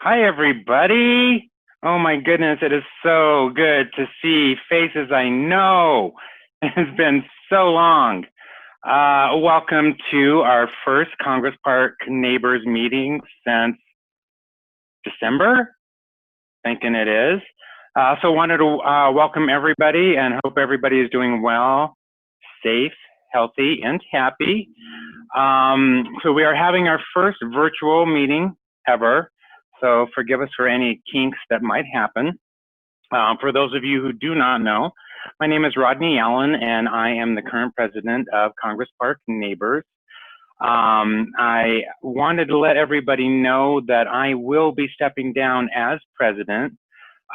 Hi, everybody. Oh my goodness, it is so good to see faces I know. It's been so long. Welcome to our first Congress Park Neighbors meeting since December, thinking it is. So wanted to welcome everybody and hope everybody is doing well, safe, healthy, and happy. So we are having our first virtual meeting ever. So forgive us for any kinks that might happen. For those of you who do not know, my name is Rodney Allen, and I am the current president of Congress Park Neighbors. I wanted to let everybody know that I will be stepping down as president.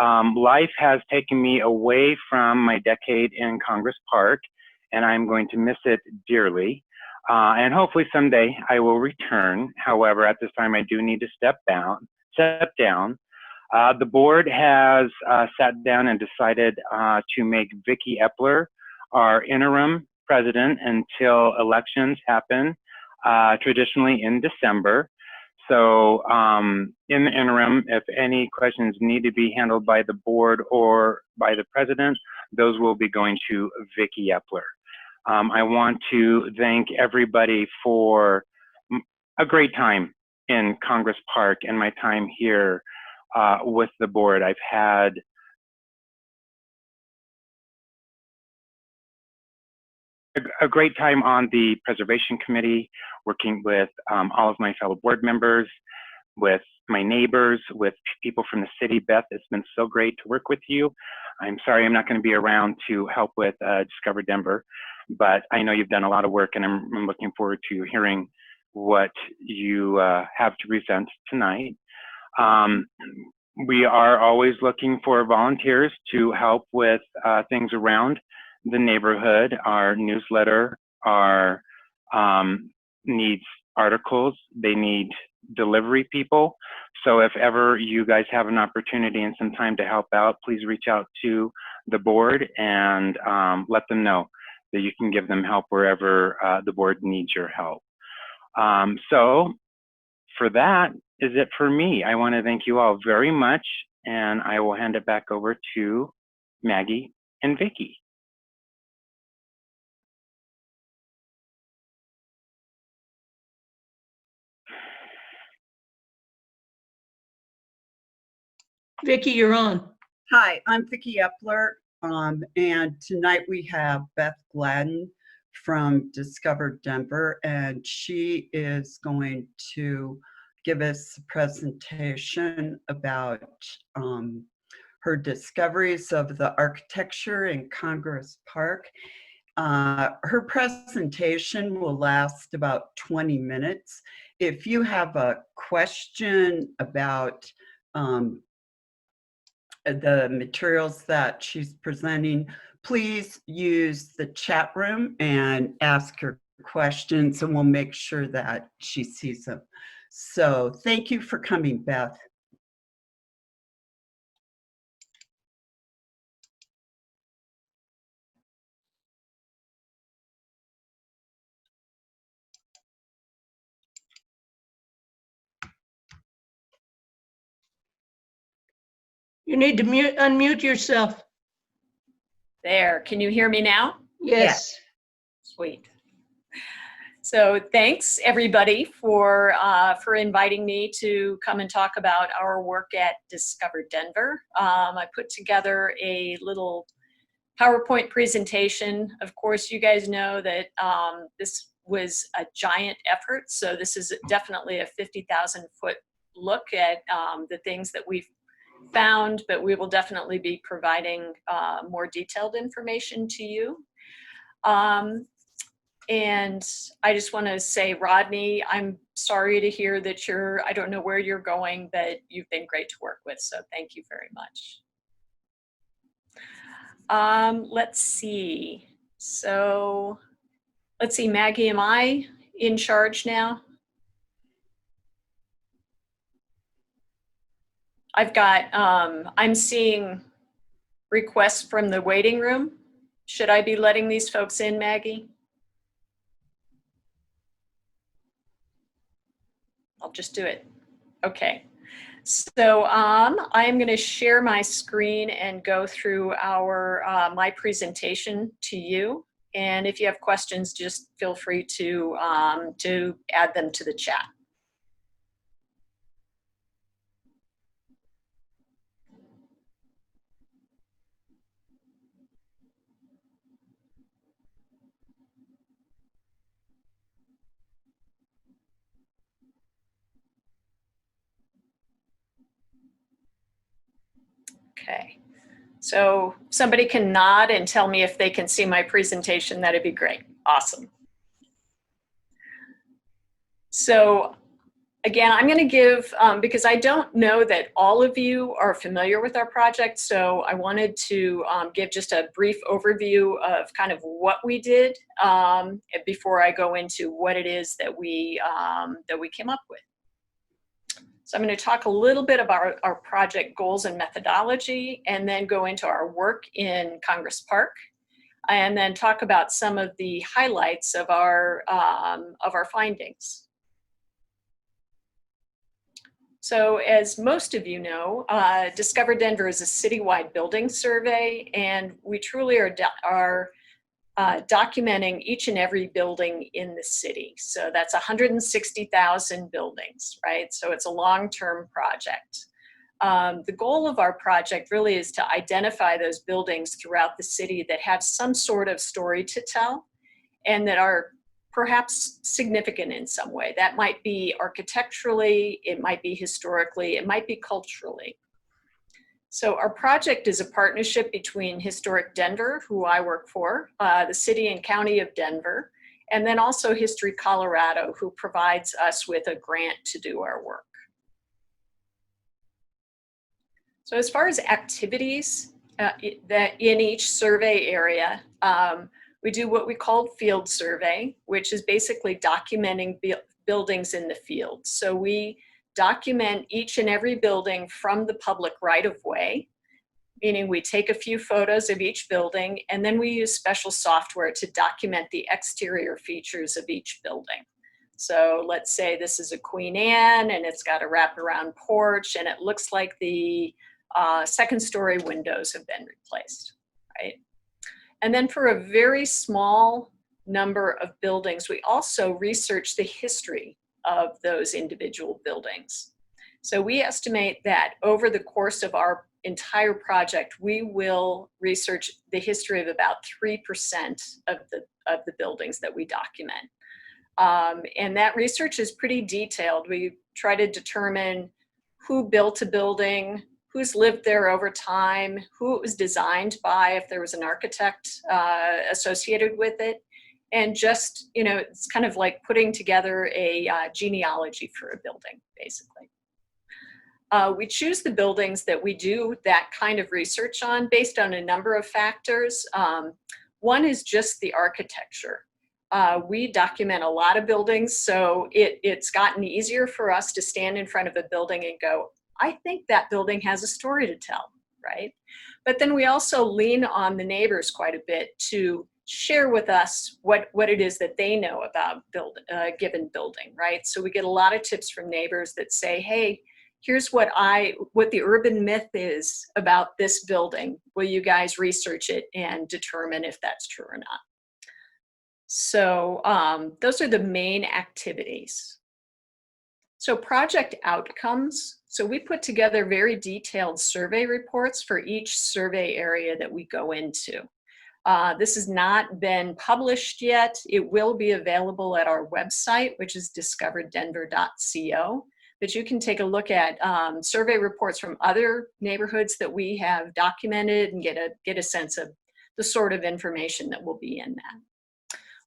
Life has taken me away from my decade in Congress Park, and I'm going to miss it dearly. And hopefully someday I will return. However, at this time, I do need to step down. The board has sat down and decided to make Vicki Epler our interim president until elections happen, traditionally in December. So in the interim, if any questions need to be handled by the board or by the president, those will be going to Vicki Epler. I want to thank everybody for a great time in Congress Park and my time here with the board. I've had a great time on the preservation committee, working with all of my fellow board members, with my neighbors, with people from the city. Beth, it's been so great to work with you. I'm sorry I'm not going to be around to help with Discover Denver, but I know you've done a lot of work, and I'm looking forward to hearing what you have to present tonight. We are always looking for volunteers to help with things around the neighborhood. Our newsletter, needs articles, they need delivery people. So if ever you guys have an opportunity and some time to help out, please reach out to the board and let them know that you can give them help wherever the board needs your help. So for that is it for me. I want to thank you all very much, and I will hand it back over to Maggie and Vicki. Vicki, you're on. Hi, I'm Vicki Epler, and tonight we have Beth Glandon from Discover Denver, and she is going to give us a presentation about her discoveries of the architecture in Congress Park. Her presentation will last about 20 minutes. If you have a question about the materials that she's presenting, please use the chat room and ask her questions, and we'll make sure that she sees them. So thank you for coming, Beth. You need to unmute yourself. There, can you hear me now? Yes. Sweet. So thanks everybody for inviting me to come and talk about our work at Discover Denver. I put together a little PowerPoint presentation. Of course, you guys know that this was a giant effort. So this is definitely a 50,000 foot look at the things that we've found, but we will definitely be providing more detailed information to you. And I just want to say, Rodney, I'm sorry to hear that I don't know where you're going, but you've been great to work with. So thank you very much. Let's see. So let's see, Maggie, am I in charge now? I've got, I'm seeing requests from the waiting room. Should I be letting these folks in, Maggie? I'll just do it. Okay. So I am going to share my screen and go through my presentation to you. And if you have questions, just feel free to add them to the chat. Okay, so somebody can nod and tell me if they can see my presentation. That'd be great. Awesome. So again, I'm going to give, because I don't know that all of you are familiar with our project, so I wanted to give just a brief overview of kind of what we did before I go into what it is that we came up with. So I'm going to talk a little bit about our project goals and methodology, and then go into our work in Congress Park, and then talk about some of the highlights of our findings. So as most of you know, Discover Denver is a citywide building survey, and we truly are documenting each and every building in the city. So that's 160,000 buildings, right? So it's a long-term project. The goal of our project really is to identify those buildings throughout the city that have some sort of story to tell and that are perhaps significant in some way. That might be architecturally, it might be historically, it might be culturally. So our project is a partnership between Historic Denver, who I work for, the City and County of Denver, and then also History Colorado, who provides us with a grant to do our work. So as far as activities that in each survey area, we do what we call field survey, which is basically documenting buildings in the field. So we document each and every building from the public right-of-way, meaning we take a few photos of each building, and then we use special software to document the exterior features of each building. So let's say this is a Queen Anne, and it's got a wraparound porch, and it looks like the second-story windows have been replaced, right? And then for a very small number of buildings, we also research the history of those individual buildings. So we estimate that over the course of our entire project, we will research the history of about 3% of the buildings that we document. And that research is pretty detailed. We try to determine who built a building, who's lived there over time, who it was designed by, if there was an architect associated with it. And just, you know, it's kind of like putting together a genealogy for a building, basically. We choose the buildings that we do that kind of research on based on a number of factors. One is just the architecture. We document a lot of buildings, so it's gotten easier for us to stand in front of a building and go, I think that building has a story to tell, right? But then we also lean on the neighbors quite a bit to share with us what it is that they know about given building, right? So we get a lot of tips from neighbors that say, hey, here's what the urban myth is about this building. Will you guys research it and determine if that's true or not? So those are the main activities. So project outcomes. So we put together very detailed survey reports for each survey area that we go into. This has not been published yet. It will be available at our website, which is discoverdenver.co. But you can take a look at survey reports from other neighborhoods that we have documented and get a sense of the sort of information that will be in that.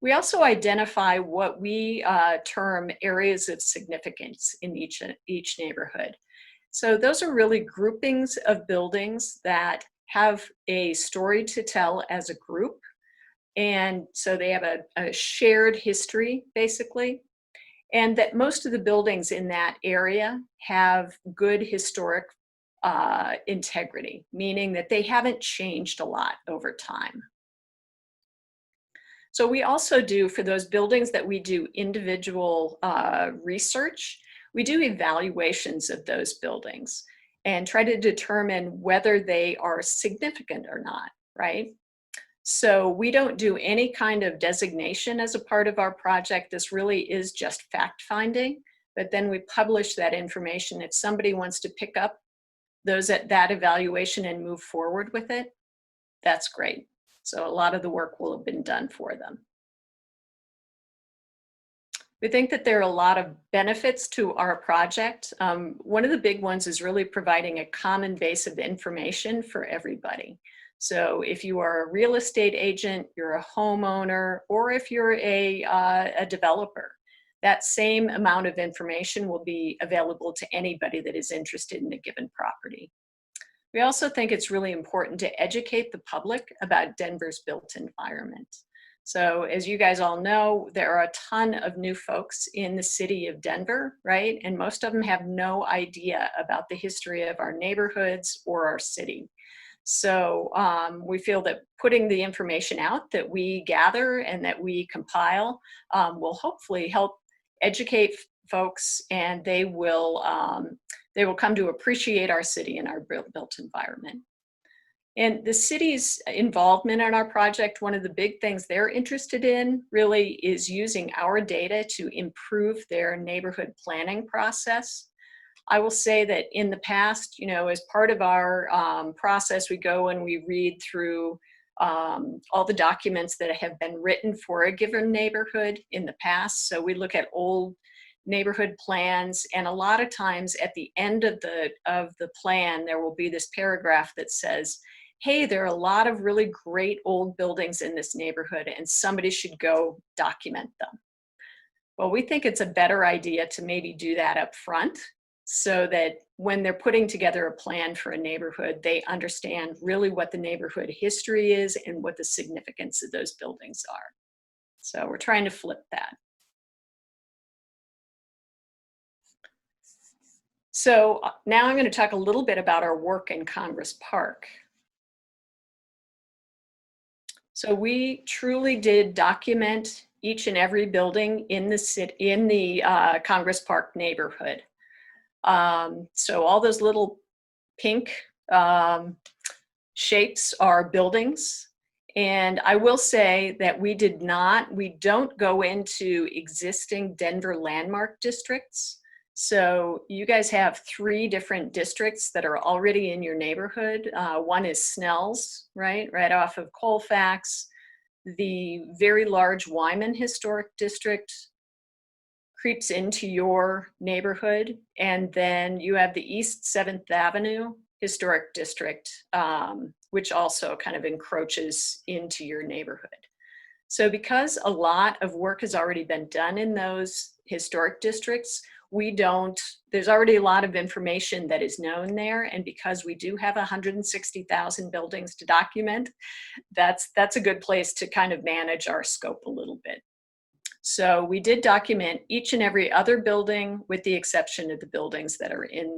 We also identify what we term areas of significance in each neighborhood. So those are really groupings of buildings that have a story to tell as a group. And so they have a shared history, basically. And that most of the buildings in that area have good historic integrity, meaning that they haven't changed a lot over time. So we also do, for those buildings that we do individual research, we do evaluations of those buildings and try to determine whether they are significant or not, right? So we don't do any kind of designation as a part of our project. This really is just fact finding, but then we publish that information. If somebody wants to pick up that evaluation and move forward with it, that's great. So a lot of the work will have been done for them. We think that there are a lot of benefits to our project. One of the big ones is really providing a common base of information for everybody. So if you are a real estate agent, you're a homeowner, or if you're a developer, that same amount of information will be available to anybody that is interested in a given property. We also think it's really important to educate the public about Denver's built environment. So as you guys all know, there are a ton of new folks in the city of Denver, right? And most of them have no idea about the history of our neighborhoods or our city. So we feel that putting the information out that we gather and that we compile will hopefully help educate folks, and they will come to appreciate our city and our built environment. And the city's involvement in our project, one of the big things they're interested in really is using our data to improve their neighborhood planning process. I will say that in the past, as part of our process, we go and we read through all the documents that have been written for a given neighborhood in the past. So we look at old neighborhood plans, and a lot of times at the end of the plan, there will be this paragraph that says, hey, there are a lot of really great old buildings in this neighborhood and somebody should go document them. Well, we think it's a better idea to maybe do that up front so that when they're putting together a plan for a neighborhood, they understand really what the neighborhood history is and what the significance of those buildings are. So we're trying to flip that. So now I'm going to talk a little bit about our work in Congress Park. So we truly did document each and every building in the Congress Park neighborhood. So all those little pink shapes are buildings. And I will say that we don't go into existing Denver landmark districts. So you guys have 3 different districts that are already in your neighborhood. One is Snell's, right off of Colfax. The very large Wyman Historic District creeps into your neighborhood. And then you have the East 7th Avenue Historic District, which also kind of encroaches into your neighborhood. So because a lot of work has already been done in those historic districts, there's already a lot of information that is known there. And because we do have 160,000 buildings to document, that's a good place to kind of manage our scope a little bit. So we did document each and every other building with the exception of the buildings that are in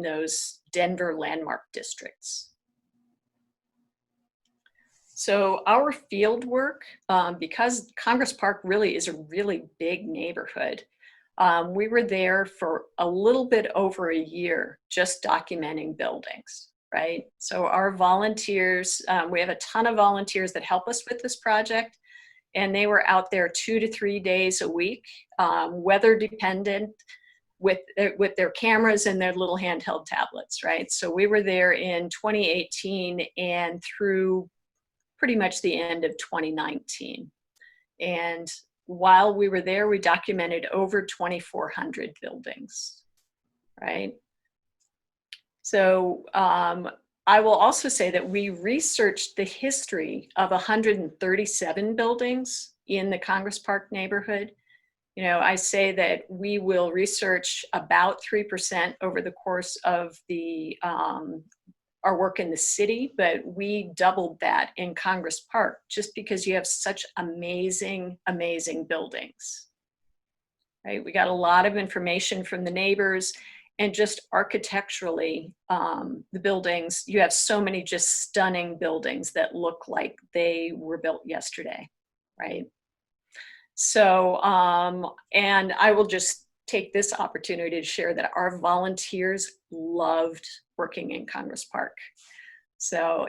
those Denver landmark districts. So our field work, because Congress Park really is a really big neighborhood, we were there for a little bit over a year just documenting buildings, right? So our volunteers, we have a ton of volunteers that help us with this project, and they were out there 2 to 3 days a week, weather dependent, with their cameras and their little handheld tablets, right? So we were there in 2018 and through pretty much the end of 2019. And while we were there, we documented over 2,400 buildings, right? So I will also say that we researched the history of 137 buildings in the Congress Park neighborhood. I say that we will research about 3% over the course of our work in the city, but we doubled that in Congress Park just because you have such amazing, amazing buildings, right? We got a lot of information from the neighbors, and just architecturally, the buildings, you have so many just stunning buildings that look like they were built yesterday, right? So, and I will just take this opportunity to share that our volunteers loved working in Congress Park. So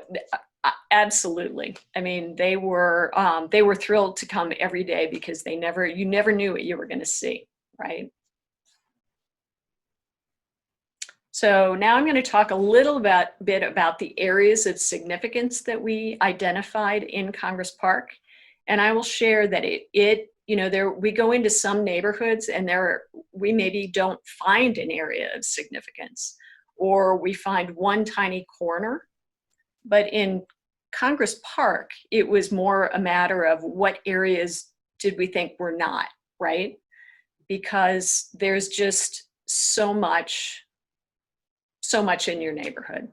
absolutely. I mean, they were thrilled to come every day because you never knew what you were going to see, right? So now I'm going to talk a little bit about the areas of significance that we identified in Congress Park. And I will share that we go into some neighborhoods and we maybe don't find an area of significance, or we find one tiny corner. But in Congress Park, it was more a matter of what areas did we think were not, right? Because there's just so much in your neighborhood.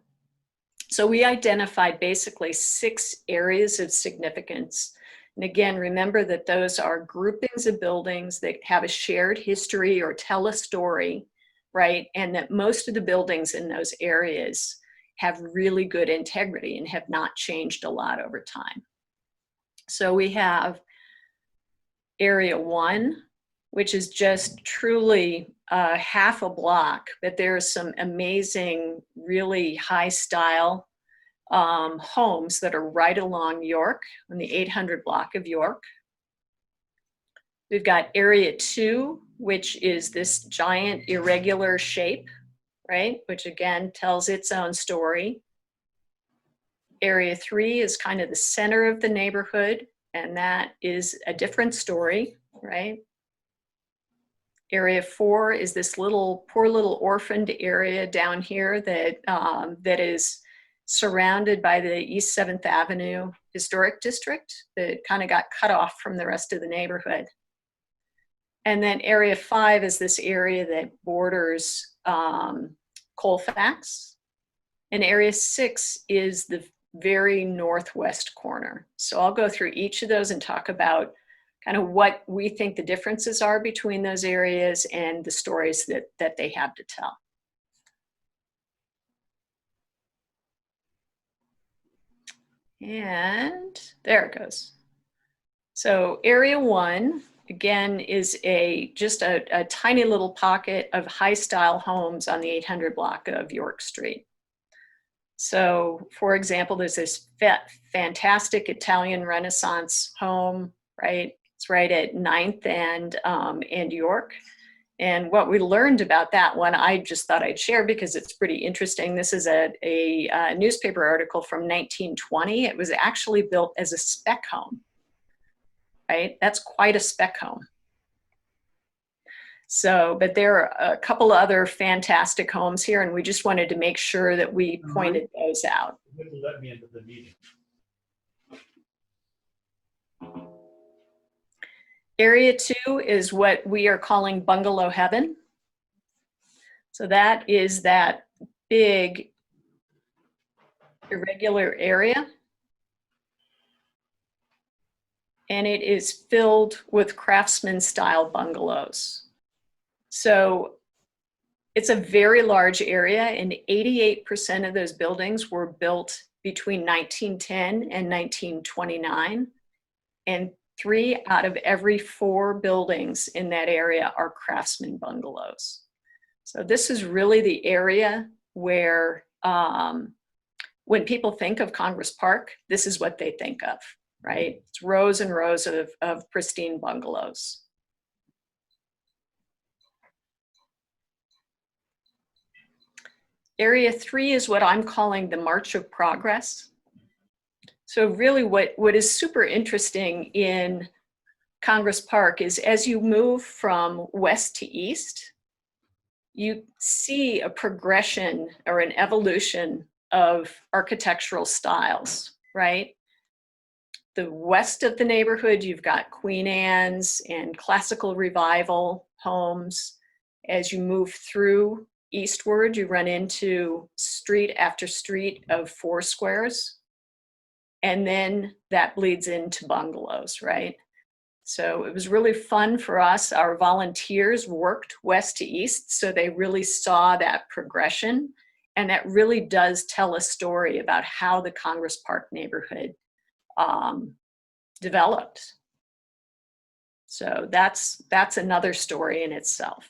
So we identified basically 6 areas of significance. And again, remember that those are groupings of buildings that have a shared history or tell a story, right? And that most of the buildings in those areas have really good integrity and have not changed a lot over time. So we have Area 1, which is just truly half a block, but there's some amazing, really high style homes that are right along York, on the 800 block of York. We've got Area 2, which is this giant irregular shape, right? Which again tells its own story. Area 3 is kind of the center of the neighborhood, and that is a different story, right? Area 4 is this poor little orphaned area down here that is surrounded by the East 7th Avenue Historic District that kind of got cut off from the rest of the neighborhood. And then Area 5 is this area that borders Colfax. And Area 6 is the very northwest corner. So I'll go through each of those and talk about kind of what we think the differences are between those areas and the stories that they have to tell. And there it goes. So Area 1, again, is just a tiny little pocket of high style homes on the 800 block of York Street. So for example, there's this fantastic Italian Renaissance home, right? It's right at 9th and York. And what we learned about that one, I just thought I'd share because it's pretty interesting. This is a newspaper article from 1920. It was actually built as a spec home, right? That's quite a spec home. So, but there are a couple other fantastic homes here, and we just wanted to make sure that we pointed those out. Let me into the meeting. Area 2 is what we are calling Bungalow Heaven. So that is that big irregular area. And it is filled with craftsman style bungalows. So it's a very large area, and 88% of those buildings were built between 1910 and 1929. And 3 out of every 4 buildings in that area are craftsman bungalows. So this is really the area where when people think of Congress Park, this is what they think of, right? It's rows and rows of pristine bungalows. Area 3 is what I'm calling the March of Progress. So really what is super interesting in Congress Park is as you move from west to east, you see a progression or an evolution of architectural styles, right? The west of the neighborhood, you've got Queen Anne's and Classical Revival homes. As you move through eastward, you run into street after street of 4 squares. And then that bleeds into bungalows, right? So it was really fun for us. Our volunteers worked west to east, so they really saw that progression. And that really does tell a story about how the Congress Park neighborhood developed. So that's another story in itself.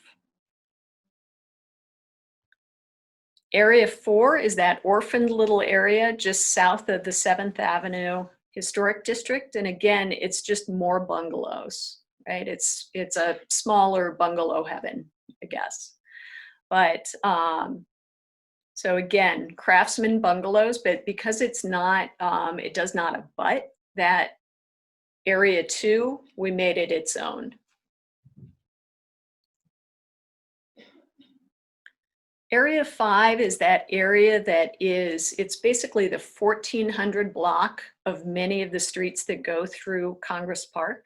Area 4 is that orphaned little area just south of the 7th Avenue Historic District. And again, it's just more bungalows, right? It's a smaller bungalow heaven, I guess. But so again, Craftsman Bungalows, but because it's not, it does not abut that Area 2, we made it its own. Area 5 is that area that it's basically the 1400 block of many of the streets that go through Congress Park.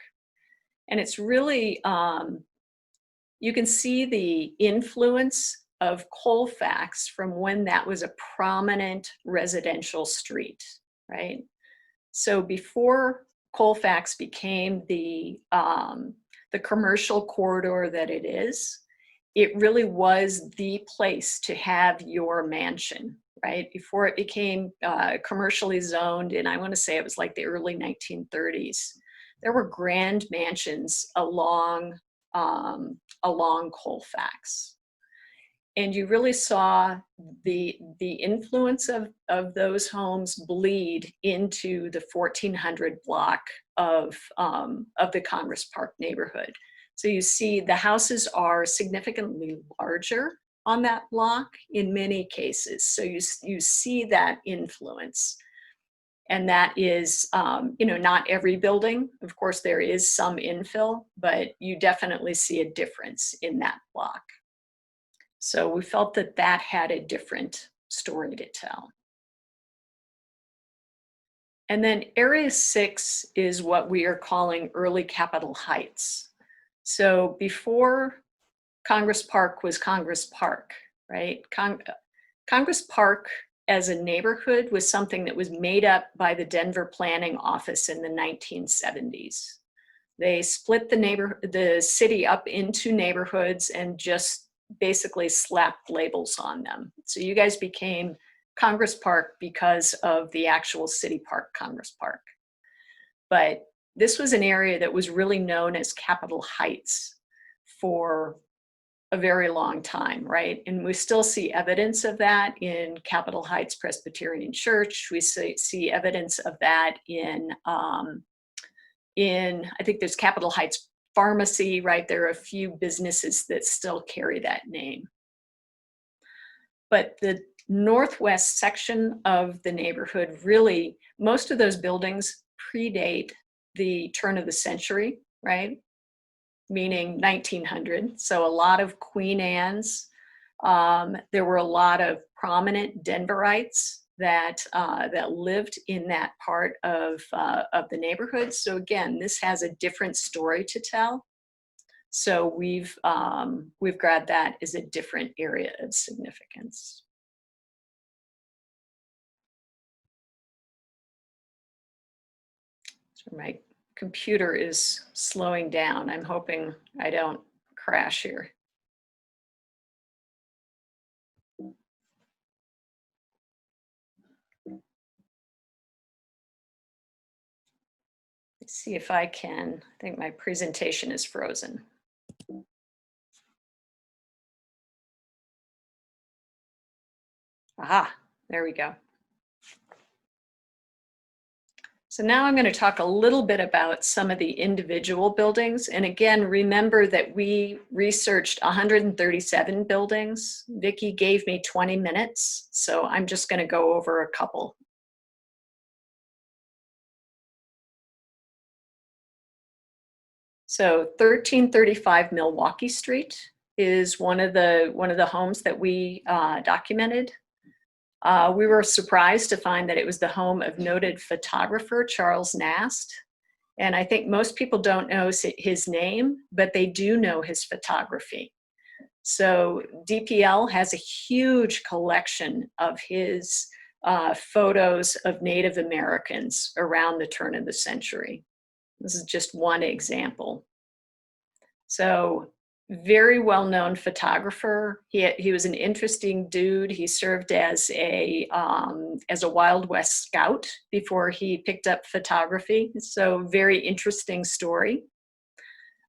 And it's really, you can see the influence of Colfax from when that was a prominent residential street, right? So before Colfax became the commercial corridor that it is, it really was the place to have your mansion, right? Before it became commercially zoned, and I want to say it was like the early 1930s, there were grand mansions along Colfax. And you really saw the influence of those homes bleed into the 1400 block of the Congress Park neighborhood. So you see the houses are significantly larger on that block in many cases. So you see that influence. And that is, not every building. Of course, there is some infill, but you definitely see a difference in that block. So we felt that that had a different story to tell. And then Area 6 is what we are calling early Capitol Heights. So before Congress Park was Congress Park, right? Congress Park as a neighborhood was something that was made up by the Denver Planning Office in the 1970s. They split the city up into neighborhoods and just basically slapped labels on them. So you guys became Congress Park because of the actual city park, Congress Park. But this was an area that was really known as Capitol Heights for a very long time, right? And we still see evidence of that in Capitol Heights Presbyterian Church. We see evidence of that in I think there's Capitol Heights Pharmacy, right? There are a few businesses that still carry that name. But the northwest section of the neighborhood, really, most of those buildings predate the turn of the century, right? Meaning 1900. So a lot of Queen Anne's. There were a lot of prominent Denverites that lived in that part of the neighborhood. So again, this has a different story to tell. So we've grabbed that as a different area of significance. So my computer is slowing down. I'm hoping I don't crash here. Let's see if I can. I think my presentation is frozen. Aha, there we go. So now I'm going to talk a little bit about some of the individual buildings. And again, remember that we researched 137 buildings. Vicki gave me 20 minutes, so I'm just going to go over a couple. So 1335 Milwaukee Street is one of the homes that we documented. We were surprised to find that it was the home of noted photographer Charles Nast. And I think most people don't know his name, but they do know his photography. So DPL has a huge collection of his photos of Native Americans around the turn of the century. This is just one example. So very well-known photographer. He was an interesting dude. He served as a Wild West scout before he picked up photography. So very interesting story.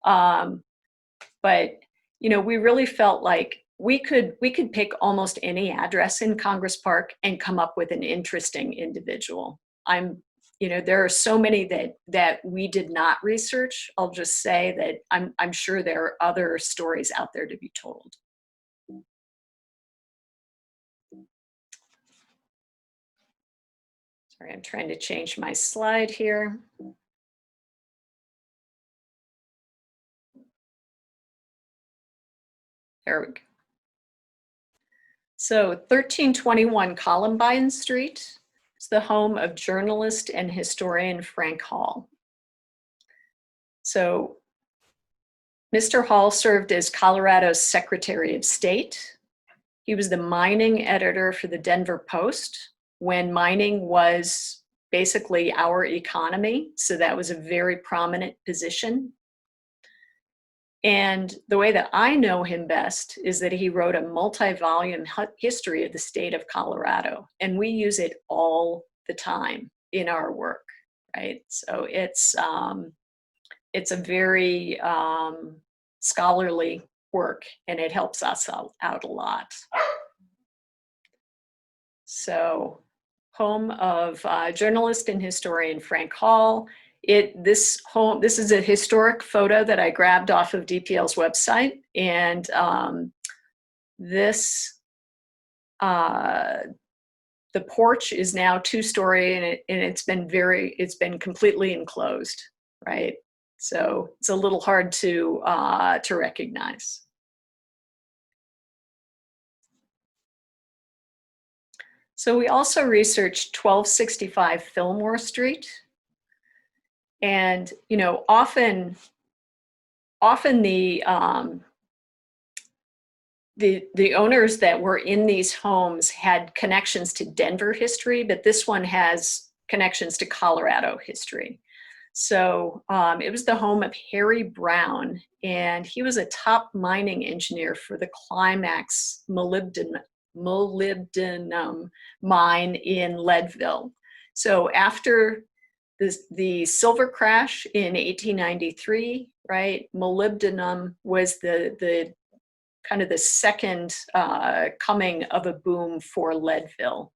But we really felt like we could pick almost any address in Congress Park and come up with an interesting individual. There are so many that we did not research. I'll just say that I'm sure there are other stories out there to be told. Sorry, I'm trying to change my slide here. There we go. So 1321 Columbine Street is the home of journalist and historian Frank Hall. So Mr. Hall served as Colorado's Secretary of State. He was the mining editor for the Denver Post when mining was basically our economy. So that was a very prominent position. And the way that I know him best is that he wrote a multi-volume history of the state of Colorado, and we use it all the time in our work, right? So it's a very scholarly work, and it helps us out a lot. So, home of journalist and historian Frank Hall. This is a historic photo that I grabbed off of DPL's website, and the porch is now 2-story, and it's been completely enclosed, right? So it's a little hard to recognize. So we also researched 1265 Fillmore Street. And, often the owners that were in these homes had connections to Denver history, but this one has connections to Colorado history. So it was the home of Harry Brown, and he was a top mining engineer for the Climax molybdenum mine in Leadville. So after the silver crash in 1893, right? Molybdenum was the kind of the second coming of a boom for Leadville.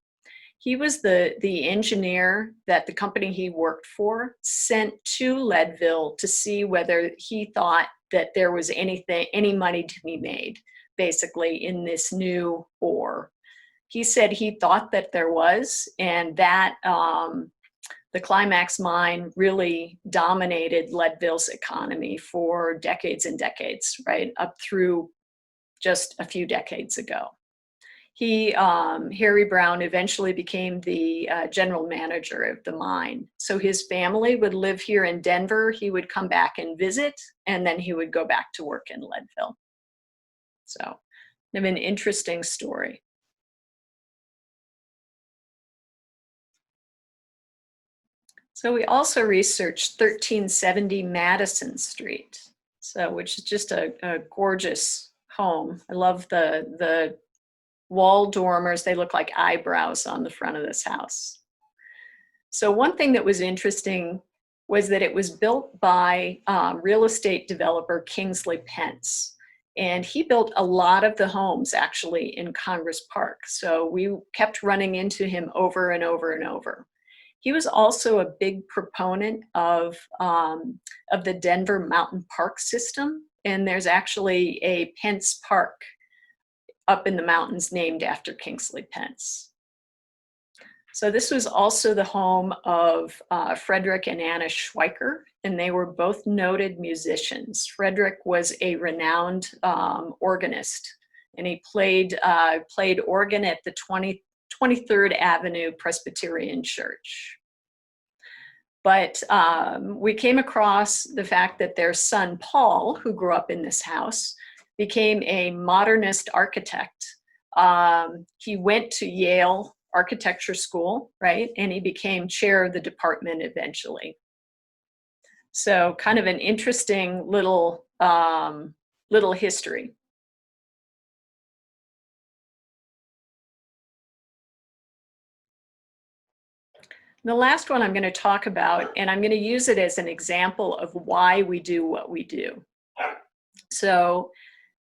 He was the engineer that the company he worked for sent to Leadville to see whether he thought that there was any money to be made, basically, in this new ore. He said he thought that there was, and that the Climax mine really dominated Leadville's economy for decades and decades, right, up through just a few decades ago. Harry Brown eventually became the general manager of the mine. So his family would live here in Denver. He would come back and visit, and then he would go back to work in Leadville. So, kind of an interesting story. So we also researched 1370 Madison Street, which is just a gorgeous home. I love the wall dormers. They look like eyebrows on the front of this house. So one thing that was interesting was that it was built by real estate developer Kingsley Pence. And he built a lot of the homes actually in Congress Park. So we kept running into him over and over and over. He was also a big proponent of the Denver Mountain Park system. And there's actually a Pence Park up in the mountains named after Kingsley Pence. So this was also the home of Frederick and Anna Schweiker, and they were both noted musicians. Frederick was a renowned organist, and he played organ at the 23rd Avenue Presbyterian Church. But we came across the fact that their son, Paul, who grew up in this house, became a modernist architect. He went to Yale Architecture School, right? And he became chair of the department eventually. So kind of an interesting little history. The last one I'm going to talk about, and I'm going to use it as an example of why we do what we do. So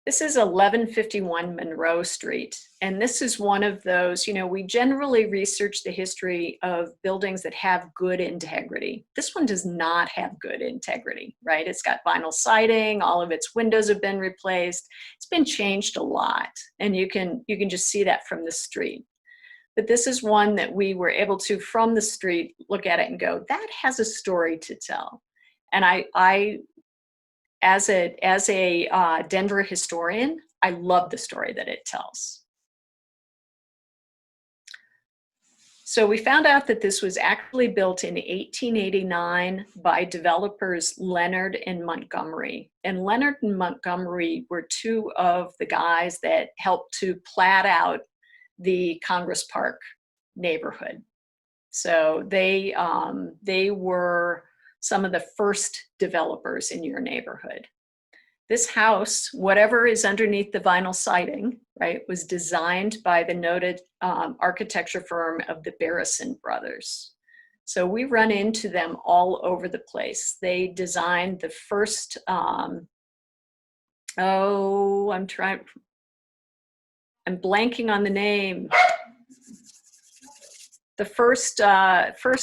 This is 1151 Monroe Street. And this is one of those, you know, we generally research the history of buildings that have good integrity. This one does not have good integrity, right? It's got vinyl siding, all of its windows have been replaced. It's been changed a lot. And you can just see that from the street. But this is one that we were able to, from the street, look at it and go, that has a story to tell. And I as a Denver historian, I love the story that it tells. So we found out that this was actually built in 1889 by developers Leonard and Montgomery. And Leonard and Montgomery were two of the guys that helped to plat out the Congress Park neighborhood. So they were some of the first developers in your neighborhood. This house, whatever is underneath the vinyl siding, right, was designed by the noted architecture firm of the Barrison brothers. So we run into them all over the place. They designed the first, I'm blanking on the name. The first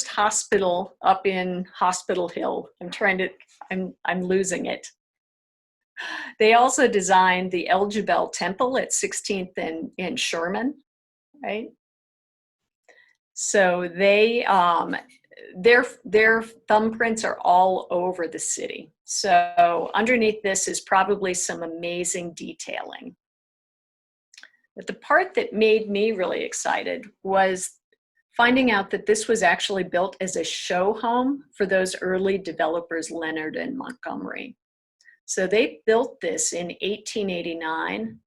hospital up in Hospital Hill. I'm losing it. They also designed the El Jebel Temple at 16th and Sherman, right? So they, their thumbprints are all over the city. So underneath this is probably some amazing detailing. But the part that made me really excited was finding out that this was actually built as a show home for those early developers, Leonard and Montgomery. So they built this in 1889,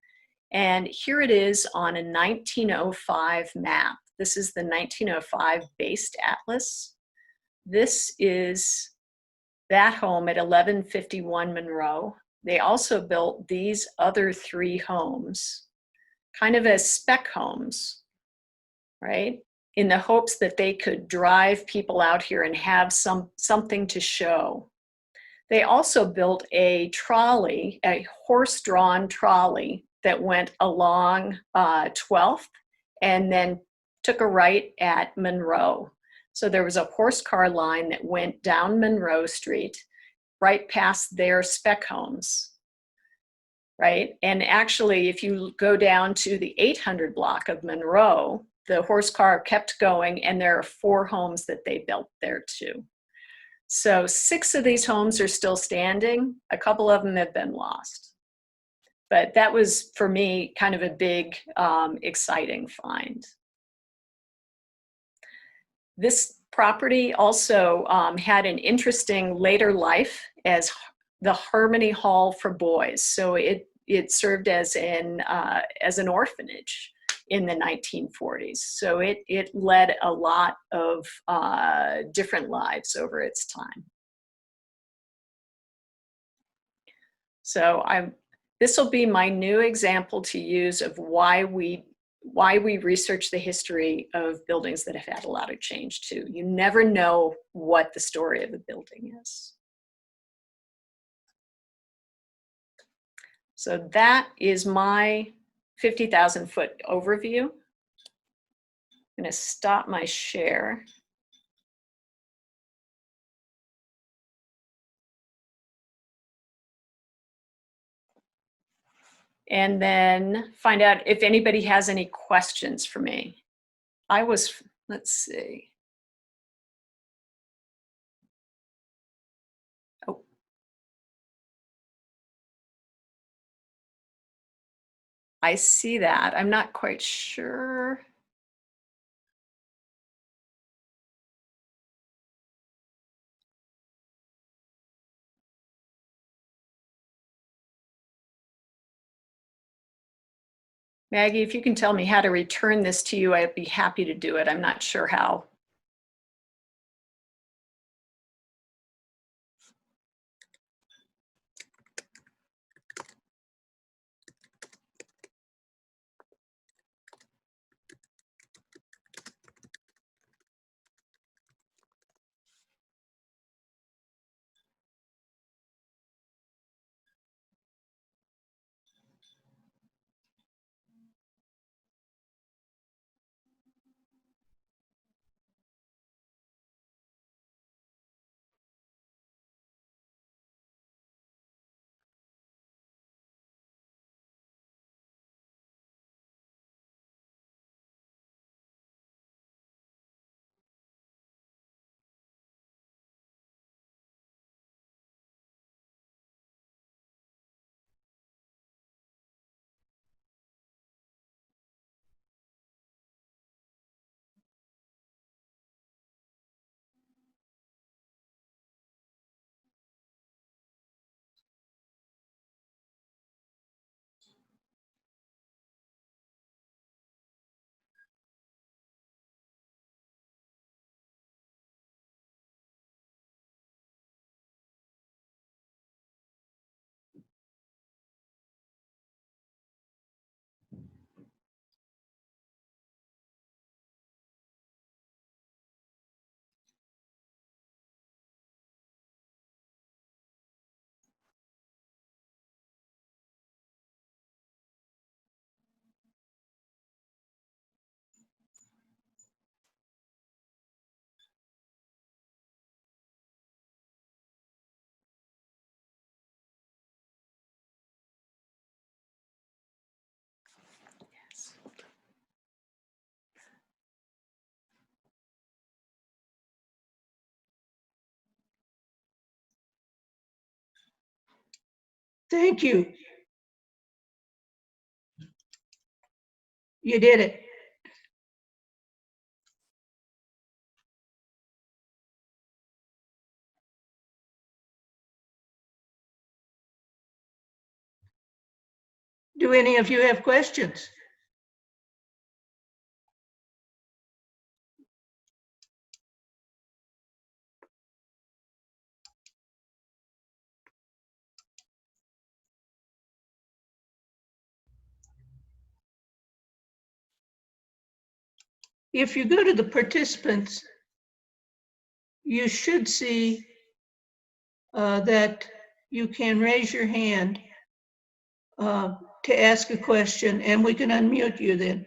and here it is on a 1905 map. This is the 1905 based atlas. This is that home at 1151 Monroe. They also built these other three homes, kind of as spec homes, right? In the hopes that they could drive people out here and have something to show. They also built a trolley, a horse-drawn trolley that went along 12th and then took a right at Monroe. So there was a horse car line that went down Monroe Street, right past their spec homes, right? And actually, if you go down to the 800 block of Monroe, the horse car kept going, and there are 4 homes that they built there too. So 6 of these homes are still standing. A couple of them have been lost. But that was, for me, kind of a big, exciting find. This property also had an interesting later life as the Harmony Hall for boys. So it served as an orphanage in the 1940s. So it led a lot of different lives over its time. So this will be my new example to use of why we research the history of buildings that have had a lot of change too. You never know what the story of a building is. So that is my 50,000 foot overview. I'm going to stop my share. And then find out if anybody has any questions for me. Let's see. Oh. I see that. I'm not quite sure. Maggie, if you can tell me how to return this to you, I'd be happy to do it. I'm not sure how. Thank you. You did it. Do any of you have questions? If you go to the participants, you should see that you can raise your hand to ask a question, and we can unmute you then.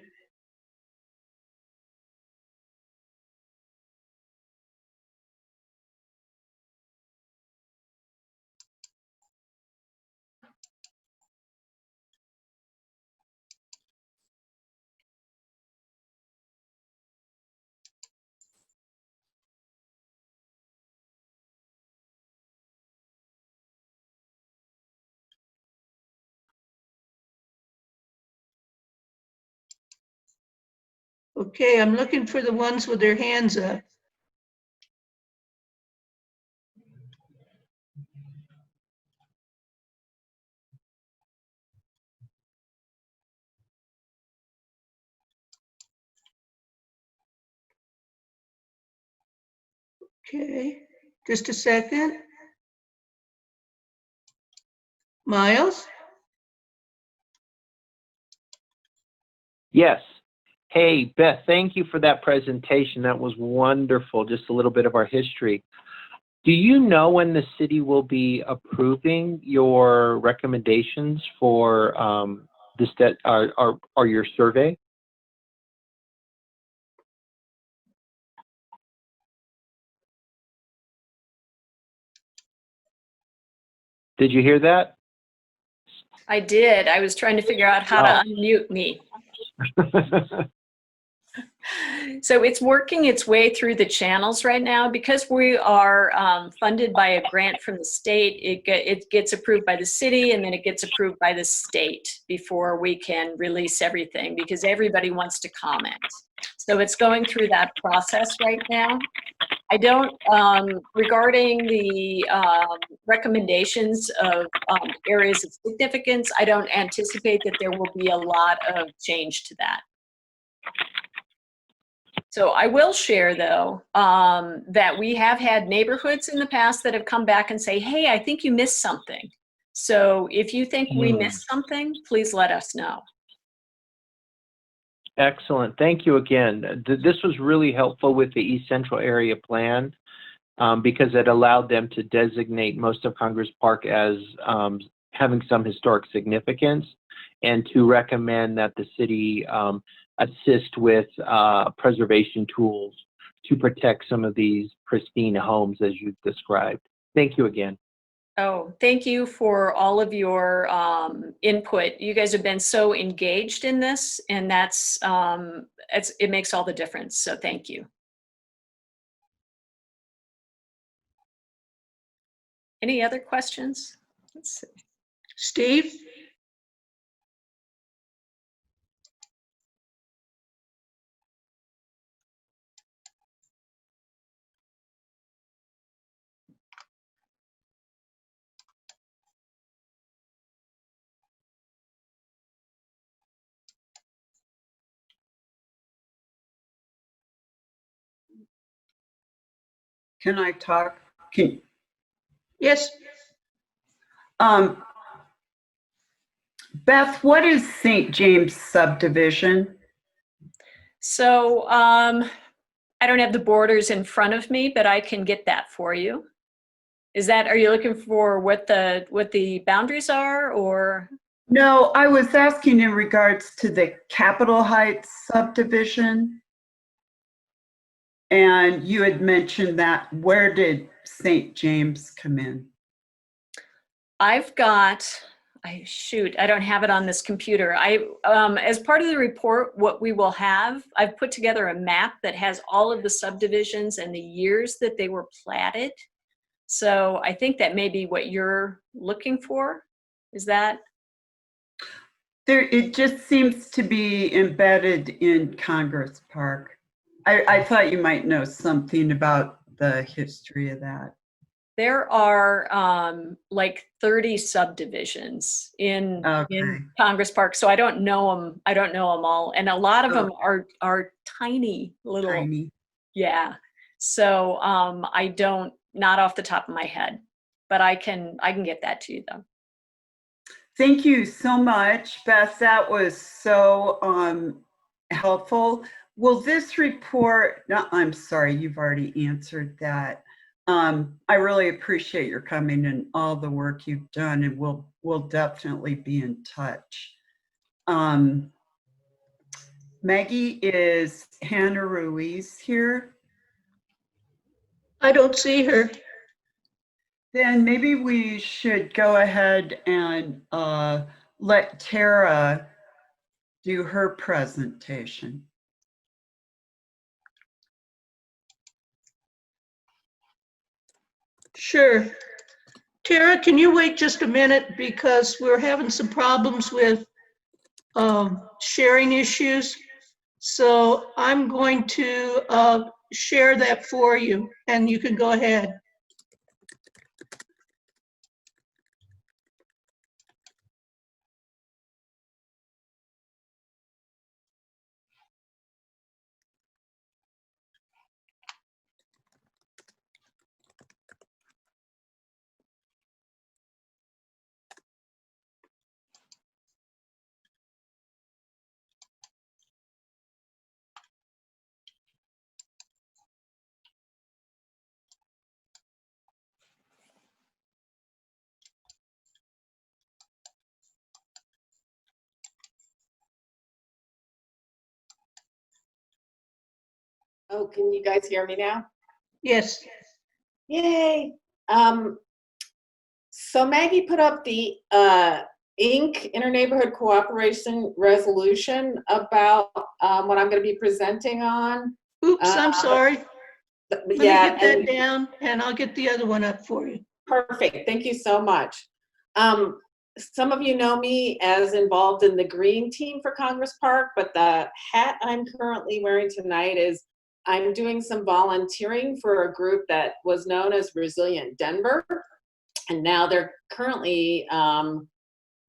Okay, I'm looking for the ones with their hands up. Okay, just a second. Miles? Yes. Hey, Beth, thank you for that presentation. That was wonderful. Just a little bit of our history. Do you know when the city will be approving your recommendations for your survey? Did you hear that? I did. I was trying to figure out how to unmute me. So it's working its way through the channels right now. Because we are funded by a grant from the state, it gets approved by the city, and then it gets approved by the state before we can release everything, because everybody wants to comment. So it's going through that process right now. I don't, regarding the recommendations of areas of significance, I don't anticipate that there will be a lot of change to that. So I will share, though, that we have had neighborhoods in the past that have come back and say, hey, I think you missed something. So if you think we missed something, please let us know. Excellent. Thank you again. This was really helpful with the East Central Area Plan because it allowed them to designate most of Congress Park as having some historic significance, and to recommend that the city assist with preservation tools to protect some of these pristine homes as you've described. Thank you again. Oh, thank you for all of your input. You guys have been so engaged in this, and that's it makes all the difference. So thank you. Any other questions? Let's see. Steve? Can I talk? Yes. Beth, what is St. James subdivision? So I don't have the borders in front of me, but I can get that for you. Are you looking for what the boundaries are, or? No, I was asking in regards to the Capitol Heights subdivision. And you had mentioned that. Where did St. James come in? I've got, I don't have it on this computer. As part of the report, what we will have, I've put together a map that has all of the subdivisions and the years that they were platted. So I think that may be what you're looking for. Is that? There, it just seems to be embedded in Congress Park. I thought you might know something about the history of that. There are like 30 subdivisions in Congress Park, so I don't know them. I don't know them all, and a lot of them are tiny little. Tiny. Yeah. So I don't, not off the top of my head, but I can get that to you though. Thank you so much, Beth. That was so helpful. Will this report, no, I'm sorry, you've already answered that. I really appreciate your coming and all the work you've done, and we'll definitely be in touch. Maggie, is Hannah Ruiz here? I don't see her. Then maybe we should go ahead and let Tara do her presentation. Sure. Tara, can you wait just a minute because we're having some problems with sharing issues. So I'm going to share that for you and you can go ahead. Oh, can you guys hear me now? Yes. Yay. So Maggie put up the Inc. Interneighborhood Cooperation Resolution about what I'm going to be presenting on. Oops, I'm sorry. Let me Yeah, get that down and I'll get the other one up for you. perfect. Thank you so much. Some of you know me as involved in the green team for Congress Park, but the hat I'm currently wearing tonight is I'm doing some volunteering for a group that was known as Resilient Denver. And now they're currently,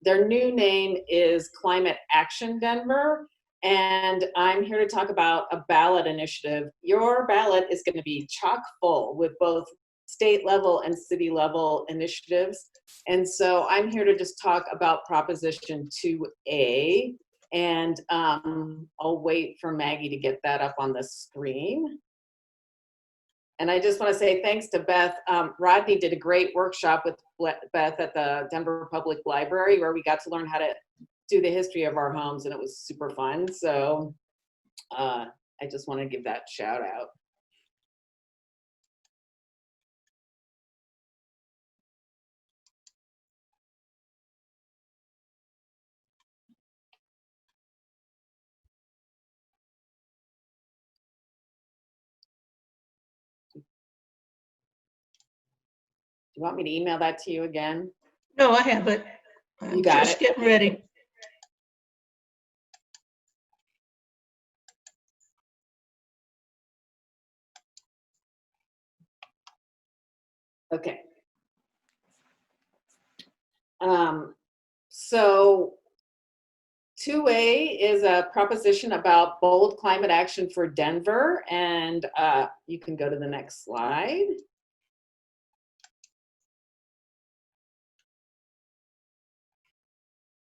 their new name is Climate Action Denver. And I'm here to talk about a ballot initiative. Your ballot is going to be chock full with both state level and city level initiatives. And so I'm here to just talk about Proposition 2A. And I'll wait for Maggie to get that up on the screen. And I just want to say thanks to Beth. Rodney did a great workshop with Beth at the Denver Public Library where we got to learn how to do the history of our homes, and it was super fun. So I just want to give that shout out. Do you want me to email that to you again? No, I have it. I'm You got just it. getting ready. Okay. So 2A is a proposition about bold climate action for Denver, and you can go to the next slide.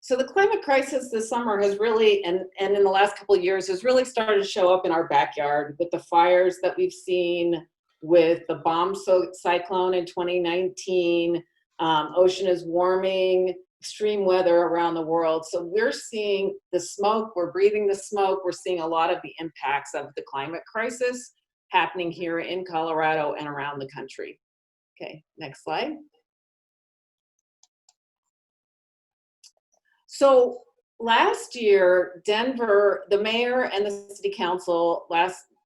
So the climate crisis this summer has really, and in the last couple of years, has really started to show up in our backyard with the fires that we've seen, with the bomb cyclone in 2019. Ocean is warming, extreme weather around the world. So we're seeing the smoke, we're breathing the smoke, we're seeing a lot of the impacts of the climate crisis happening here in Colorado and around the country. Okay, next slide. So last year, Denver, the mayor and the city council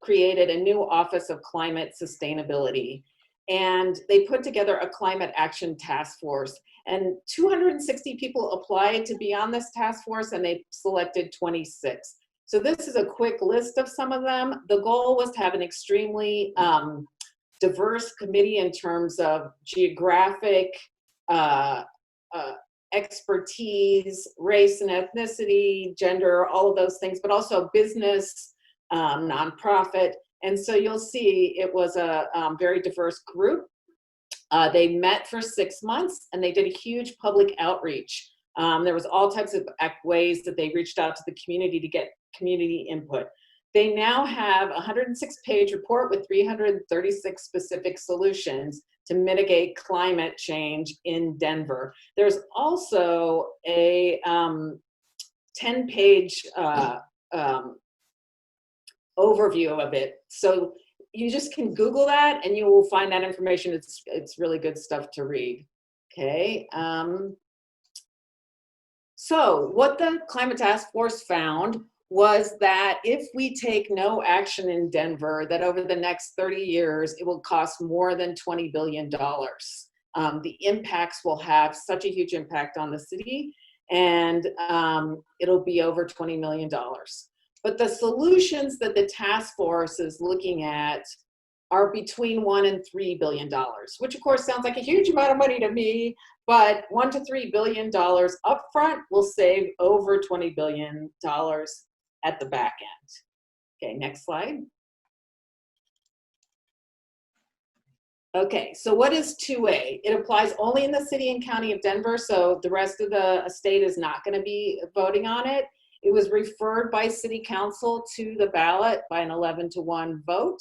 created a new Office of Climate Sustainability. And they put together a climate action task force. And 260 people applied to be on this task force, and they selected 26. So this is a quick list of some of them. The goal was to have an extremely diverse committee in terms of geographic expertise, race and ethnicity, gender, all of those things, but also business, nonprofit. And so you'll see it was a very diverse group. They met for 6 months, and they did a huge public outreach. There was all types of ways that they reached out to the community to get community input. They now have a 106-page report with 336 specific solutions to mitigate climate change in Denver. There's also a 10-page overview of it. So you just can Google that and you will find that information. It's really good stuff to read. Okay. So what the Climate Task Force found was that if we take no action in Denver, that over the next 30 years, it will cost more than $20 billion. The impacts will have such a huge impact on the city, and it'll be over $20 million. But the solutions that the task force is looking at are between $1 and $3 billion, which of course sounds like a huge amount of money to me, but $1 to $3 billion upfront will save over $20 billion at the back end. Okay, next slide. Okay, so what is 2A? It applies only in the city and county of Denver, so the rest of the state is not going to be voting on it. It was referred by city council to the ballot by an 11-to-1 vote.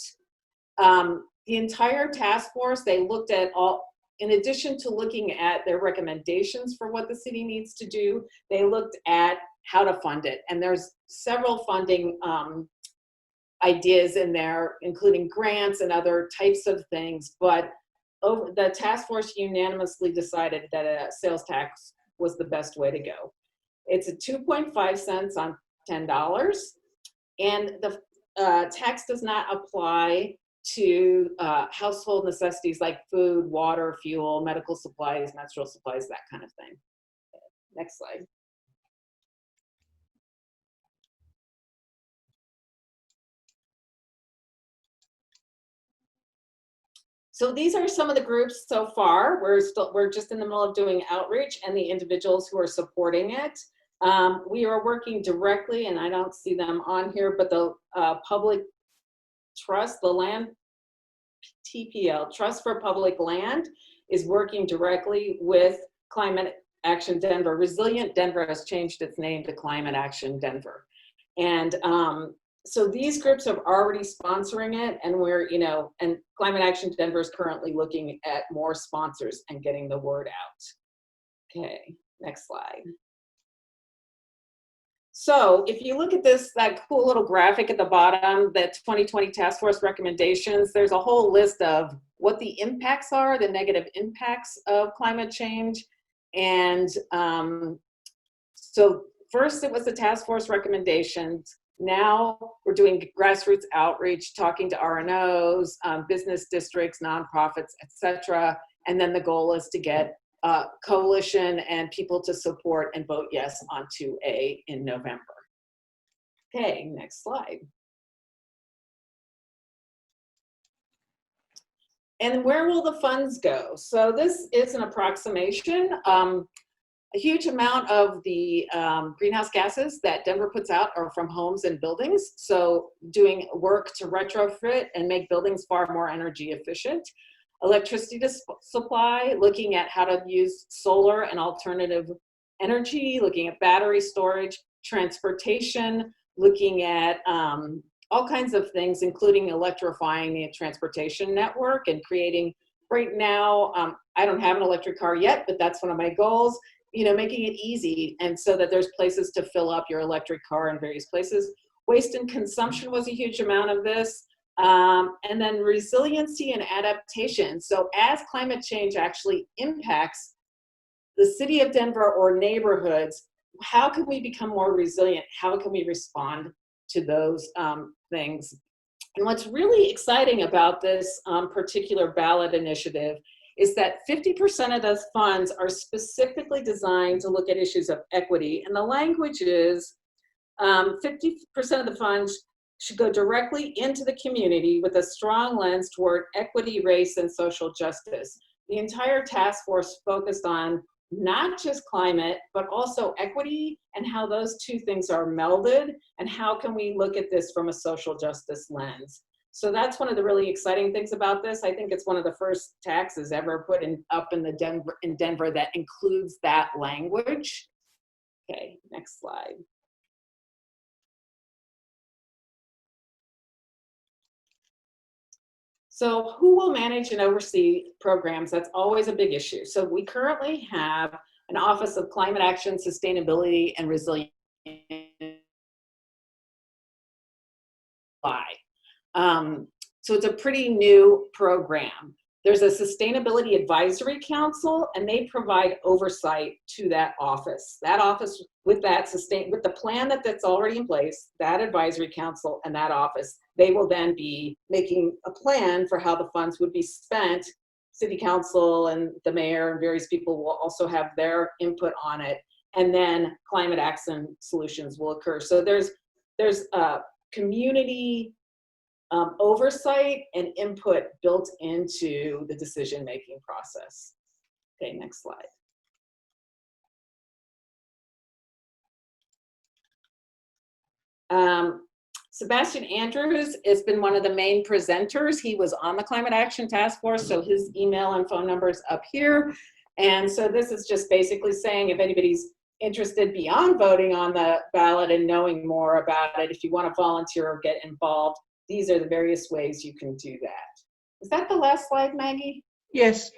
The entire task force, they looked at all, in addition to looking at their recommendations for what the city needs to do, they looked at how to fund it. And there's several funding ideas in there, including grants and other types of things. But the task force unanimously decided that a sales tax was the best way to go. It's a 2.5 cents on $10. And the tax does not apply to household necessities like food, water, fuel, medical supplies, menstrual supplies, that kind of thing. Next slide. So these are some of the groups so far. We're just in the middle of doing outreach, and the individuals who are supporting it. We are working directly, and I don't see them on here, but the public trust, the land TPL, Trust for Public Land, is working directly with Climate Action Denver. Resilient Denver has changed its name to Climate Action Denver. And so these groups are already sponsoring it, and we're, and Climate Action Denver is currently looking at more sponsors and getting the word out. Okay, next slide. So if you look at that cool little graphic at the bottom, that 2020 Task Force recommendations, there's a whole list of what the impacts are, the negative impacts of climate change. And so first it was the task force recommendations. Now we're doing grassroots outreach, talking to RNOs, business districts, nonprofits, etc. And then the goal is to get coalition and people to support and vote yes on 2A in November. Okay, next slide. And where will the funds go? So this is an approximation. A huge amount of the greenhouse gases that Denver puts out are from homes and buildings. So doing work to retrofit and make buildings far more energy efficient. Electricity supply, looking at how to use solar and alternative energy, looking at battery storage, transportation, looking at all kinds of things, including electrifying the transportation network and creating, right now, I don't have an electric car yet, but that's one of my goals, making it easy and so that there's places to fill up your electric car in various places. Waste and consumption was a huge amount of this. And then resiliency and adaptation. So as climate change actually impacts the city of Denver or neighborhoods, how can we become more resilient? How can we respond to those things? And what's really exciting about this particular ballot initiative is that 50% of those funds are specifically designed to look at issues of equity. And the language is 50% of the funds should go directly into the community with a strong lens toward equity, race, and social justice. The entire task force focused on not just climate, but also equity and how those two things are melded and how can we look at this from a social justice lens. So that's one of the really exciting things about this. I think it's one of the first taxes ever put up in Denver that includes that language. Okay, next slide. So who will manage and oversee programs? That's always a big issue. So we currently have an Office of Climate Action, Sustainability, and Resilience. So it's a pretty new program. There's a Sustainability Advisory Council, and they provide oversight to that office. That office, with the plan that's already in place, that advisory council and that office, they will then be making a plan for how the funds would be spent. City council and the mayor and various people will also have their input on it, and then climate action solutions will occur. So there's community oversight and input built into the decision-making process. Okay, next slide. Sebastian Andrews has been one of the main presenters. He was on the Climate Action Task Force, so his email and phone number is up here. And so this is just basically saying if anybody's interested beyond voting on the ballot and knowing more about it, if you want to volunteer or get involved, these are the various ways you can do that. Is that the last slide, Maggie? Yes.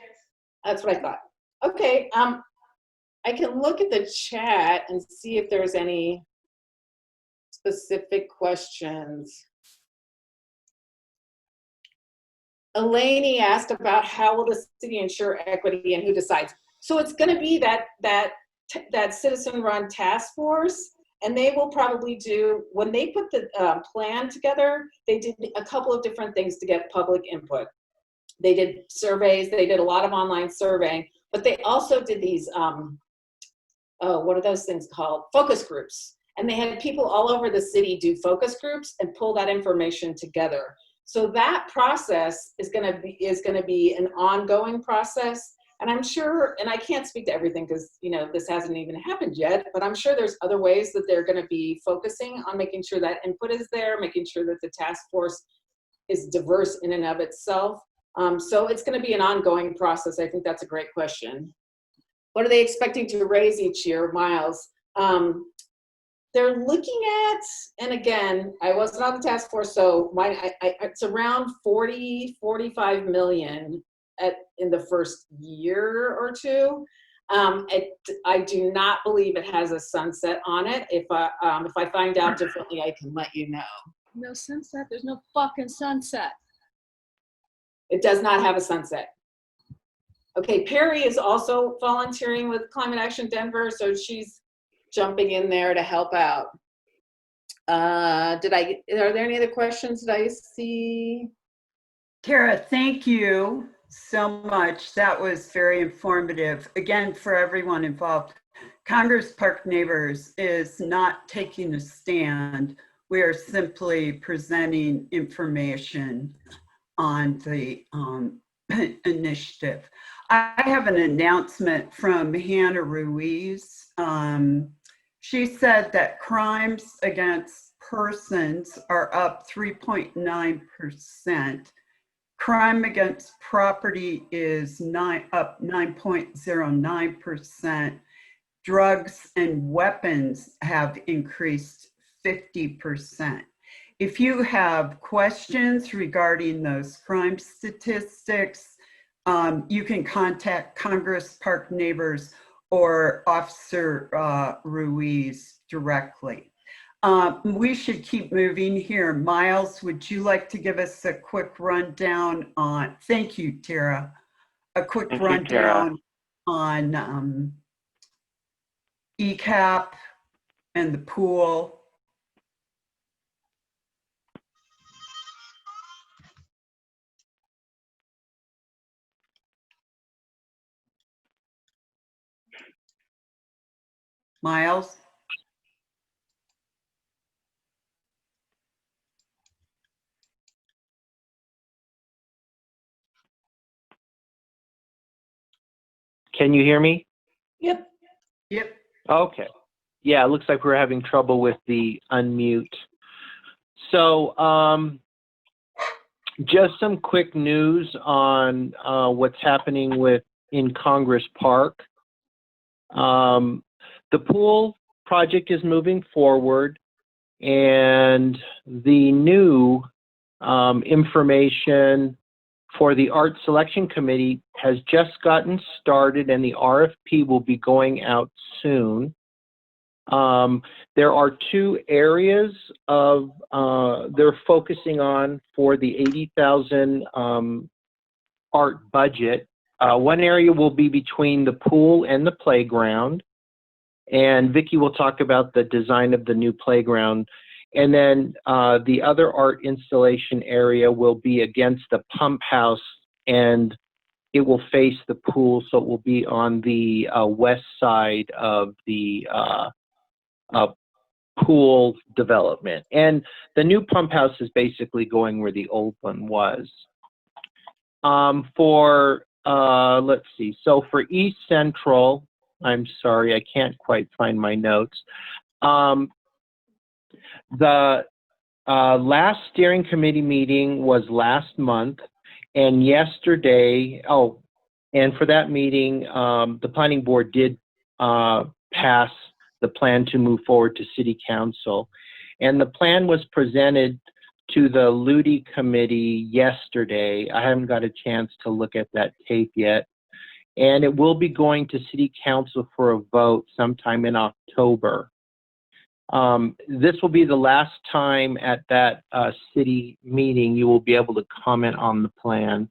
That's what I thought. Okay, I can look at the chat and see if there's any specific questions. Elaine asked about how will the city ensure equity and who decides. So it's going to be that citizen-run task force, and they will probably do, when they put the plan together, they did a couple of different things to get public input. They did surveys, they did a lot of online surveying, but they also did these, what are those things called? Focus groups. And they had people all over the city do focus groups and pull that information together. So that process is going to be an ongoing process. And I'm sure, and I can't speak to everything because this hasn't even happened yet, but I'm sure there's other ways that they're going to be focusing on making sure that input is there, making sure that the task force is diverse in and of itself. So it's going to be an ongoing process. I think that's a great question. What are they expecting to raise each year, Miles? They're looking at, and again, I wasn't on the task force, so it's around 40, 45 million in the first year or two. I do not believe it has a sunset on it. If I find out differently, I can let you know. No sunset? There's no fucking sunset. It does not have a sunset. Okay, Perry is also volunteering with Climate Action Denver, so she's jumping in there to help out. Are there any other questions that I see? Tara, thank you so much. That was very informative. Again, for everyone involved, Congress Park Neighbors is not taking a stand. We are simply presenting information on the initiative. I have an announcement from Hannah Ruiz. She said that crimes against persons are up 3.9%. Crime against property is up 9.09%. Drugs and weapons have increased 50%. If you have questions regarding those crime statistics, you can contact Congress Park Neighbors or Officer Ruiz directly. We should keep moving here. Miles, would you like to give us a quick rundown on, thank you, Tara, a quick rundown on ECAP and the pool? Miles? Can you hear me? Yep. Yep. Okay. Yeah, it looks like we're having trouble with the unmute. So just some quick news on what's happening in Congress Park. The pool project is moving forward, and the new information for the Art Selection Committee has just gotten started, and the RFP will be going out soon. There are two areas of they're focusing on for the $80,000 art budget. One area will be between the pool and the playground, and Vicki will talk about the design of the new playground. And then the other art installation area will be against the pump house, and it will face the pool, so it will be on the west side of the pool development. And the new pump house is basically going where the old one was. Let's see, so for East Central, I'm sorry, I can't quite find my notes. The last steering committee meeting was last month, and yesterday, and for that meeting, the planning board did pass the plan to move forward to city council. And the plan was presented to the Ludi committee yesterday. I haven't got a chance to look at that tape yet. And it will be going to city council for a vote sometime in October. This will be the last time at that city meeting you will be able to comment on the plan.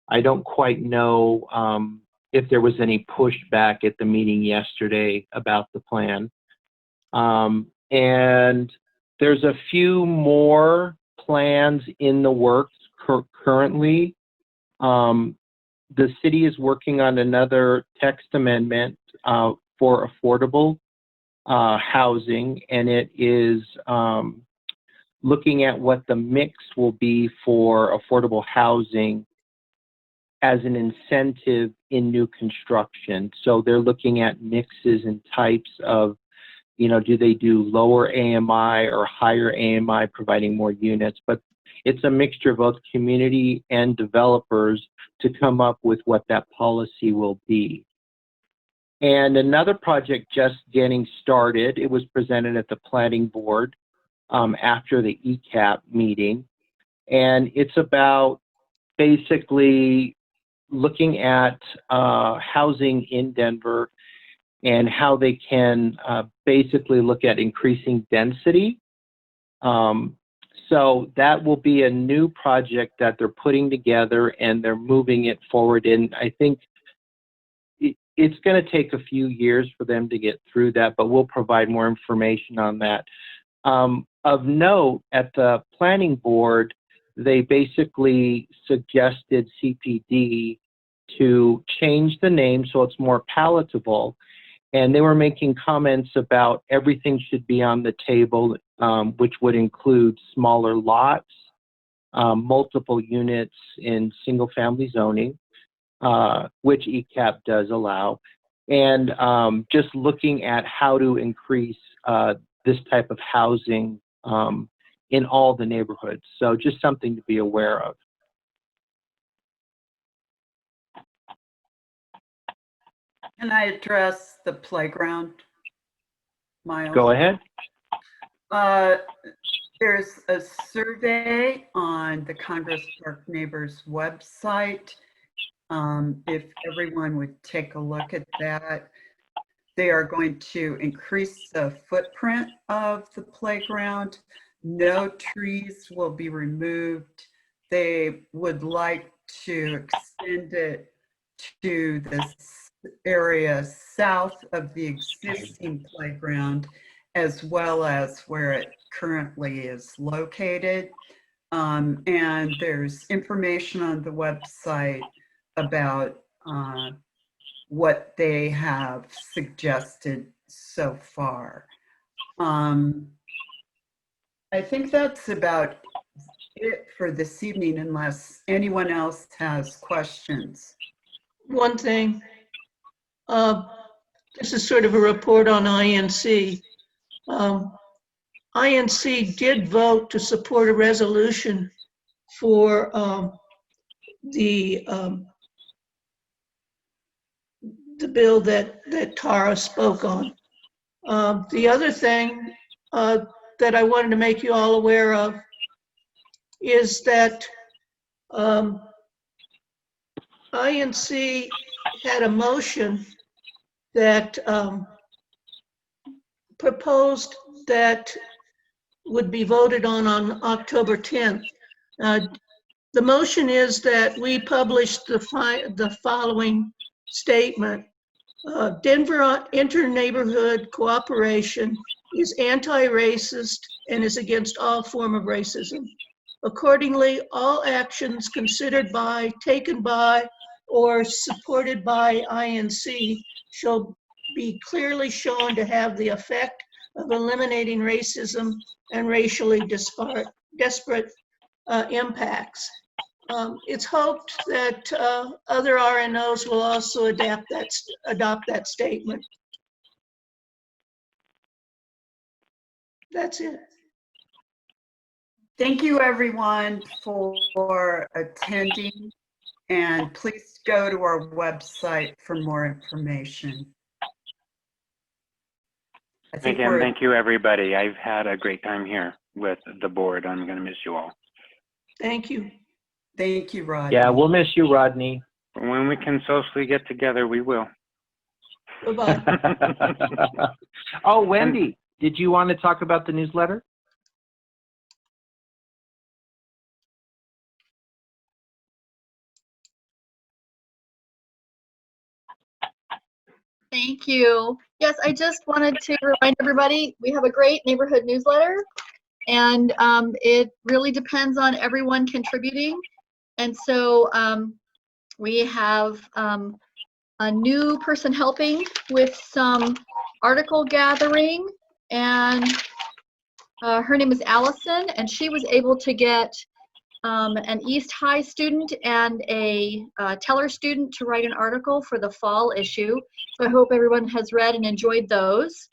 I don't quite know if there was any pushback at the meeting yesterday about the plan. And there's a few more plans in the works currently. The city is working on another text amendment for affordable housing, and it is looking at what the mix will be for affordable housing as an incentive in new construction. So they're looking at mixes and types of, do they do lower AMI or higher AMI, providing more units? But it's a mixture of both community and developers to come up with what that policy will be. And another project just getting started, it was presented at the planning board after the ECAP meeting. And it's about basically looking at housing in Denver and how they can basically look at increasing density. So that will be a new project that they're putting together, and they're moving it forward. And I think it's going to take a few years for them to get through that, but we'll provide more information on that. Of note, at the planning board, they basically suggested CPD to change the name so it's more palatable. And they were making comments about everything should be on the table, which would include smaller lots, multiple units in single-family zoning, which ECAP does allow, and just looking at how to increase this type of housing in all the neighborhoods. So just something to be aware of. Can I address the playground, Miles? Go ahead. There's a survey on the Congress Park Neighbors website. If everyone would take a look at that, they are going to increase the footprint of the playground. No trees will be removed. They would like to extend it to this area south of the existing playground, as well as where it currently is located. And there's information on the website about what they have suggested so far. I think that's about it for this evening, unless anyone else has questions. One thing, this is sort of a report on INC. INC did vote to support a resolution for the bill that Tara spoke on. The other thing that I wanted to make you all aware of is that INC had a motion that proposed that would be voted on October 10th. The motion is that we publish the following statement. Denver Inter-Neighborhood Cooperation is anti-racist and is against all form of racism. Accordingly, all actions considered by, taken by, or supported by INC shall be clearly shown to have the effect of eliminating racism and racially disparate impacts. It's hoped that other RNOs will also adopt that statement. That's it. Thank you, everyone, for attending, and please go to our website for more information. Again, thank you, everybody. I've had a great time here with the board. I'm going to miss you all. Thank you. Thank you, Rodney. Yeah, we'll miss you, Rodney. When we can socially get together, we will. Bye-bye. Oh, Wendy, did you want to talk about the newsletter? Thank you. Yes, I just wanted to remind everybody, we have a great neighborhood newsletter, and it really depends on everyone contributing. And so we have a new person helping with some article gathering, and her name is Allison, and she was able to get an East High student and a Teller student to write an article for the fall issue. So I hope everyone has read and enjoyed those.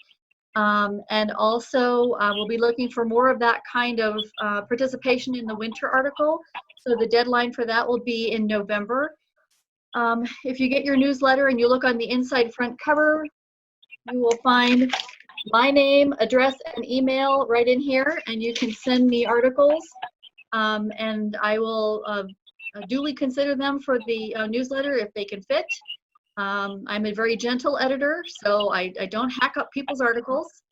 And also we'll be looking for more of that kind of participation in the winter article. So the deadline for that will be in November. If you get your newsletter and you look on the inside front cover, you will find my name, address, and email right in here, and you can send me articles. And I will duly consider them for the newsletter if they can fit. I'm a very gentle editor, so I don't hack up people's articles.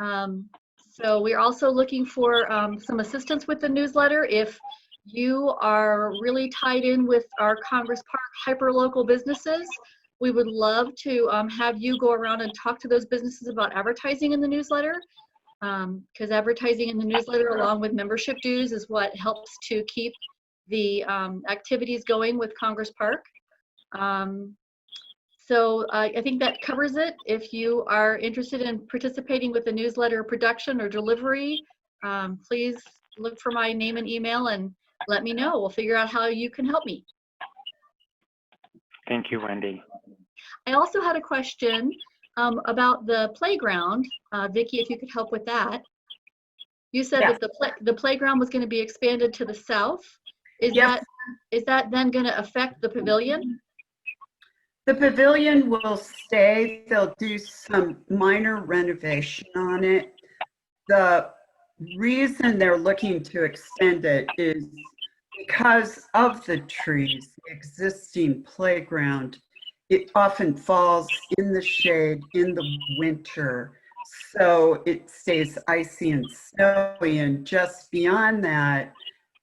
So we're also looking for some assistance with the newsletter. If you are really tied in with our Congress Park hyperlocal businesses, we would love to have you go around and talk to those businesses about advertising in the newsletter. Because advertising in the newsletter along with membership dues is what helps to keep the activities going with Congress Park. So I think that covers it. If you are interested in participating with the newsletter production or delivery, please look for my name and email and let me know. We'll figure out how you can help me. Thank you, Wendy. I also had a question about the playground. Vicki, if you could help with that. You said Yes. that the playground was going to be expanded to the south. Is Yes. that then going to affect the pavilion? The pavilion will stay. They'll do some minor renovation on it. The reason they're looking to extend it is because of the trees, the existing playground. It often falls in the shade in the winter, so it stays icy and snowy. And just beyond that,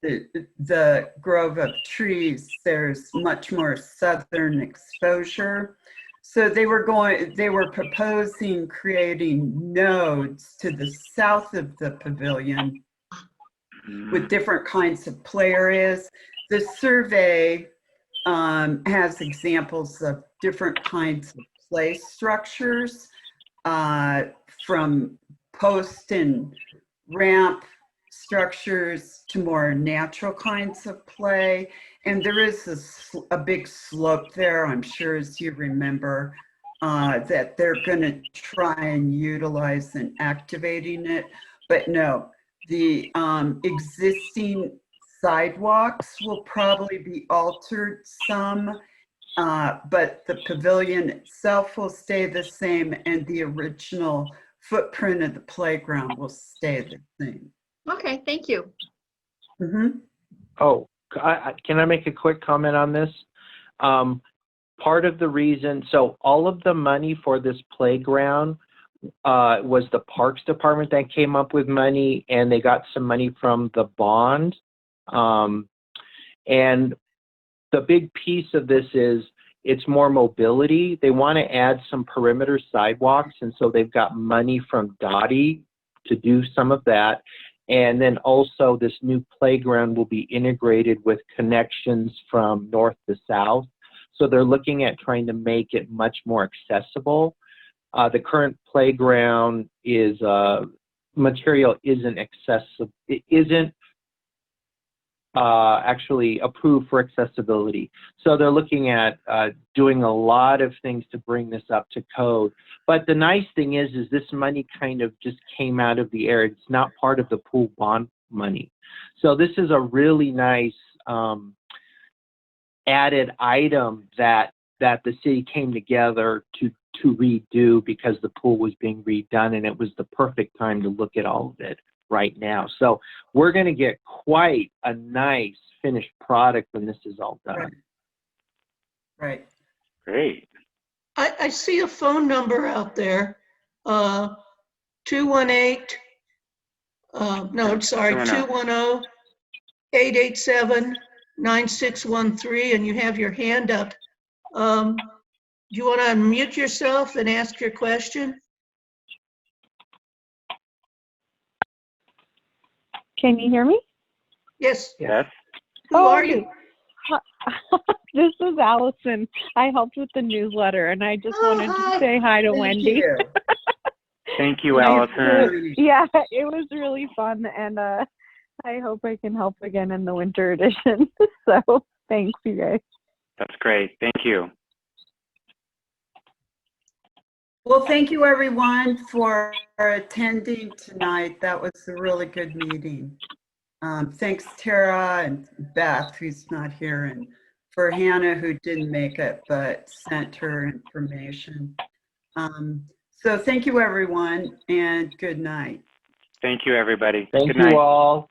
the grove of trees, there's much more southern exposure. So they were proposing creating nodes to the south of the pavilion with different kinds of play areas. The survey has examples of different kinds of play structures. from post and ramp structures to more natural kinds of play. And there is a big slope there, I'm sure, as you remember, that they're going to try and utilize in activating it. But no, the existing sidewalks will probably be altered some, but the pavilion itself will stay the same, and the original footprint of the playground will stay the same. Okay, thank you. Mm-hmm. Oh, can I make a quick comment on this? Part of the reason, so all of the money for this playground was the Parks Department that came up with money, and they got some money from the bond. And the big piece of this is it's more mobility. They want to add some perimeter sidewalks, and so they've got money from Dottie to do some of that. And then also this new playground will be integrated with connections from north to south. So they're looking at trying to make it much more accessible. The current playground is material isn't accessible. It isn't actually approved for accessibility. So they're looking at doing a lot of things to bring this up to code. But the nice thing is this money kind of just came out of the air. It's not part of the pool bond money. So this is a really nice added item that the city came together to redo because the pool was being redone, and it was the perfect time to look at all of it right now. So we're going to get quite a nice finished product when this is all done. Right. Great. I see a phone number out there, 218, no, sorry, 210-887-9613, and you have your hand up. Do you want to unmute yourself and ask your question? Can you hear me? Yes. Yes. Who are you? This is Allison. I helped with the newsletter, and I just wanted to say hi to Wendy. You. Thank you, Allison. Yeah, it was really fun, and I hope I can help again in the winter edition. So thanks, you guys. That's great. Thank you. Well, thank you everyone for attending tonight. That was a really good meeting. Thanks Tara and Beth, who's not here, and for Hannah, who didn't make it but sent her information. So thank you everyone, and good night. Thank you, everybody. Thank Good night. you all.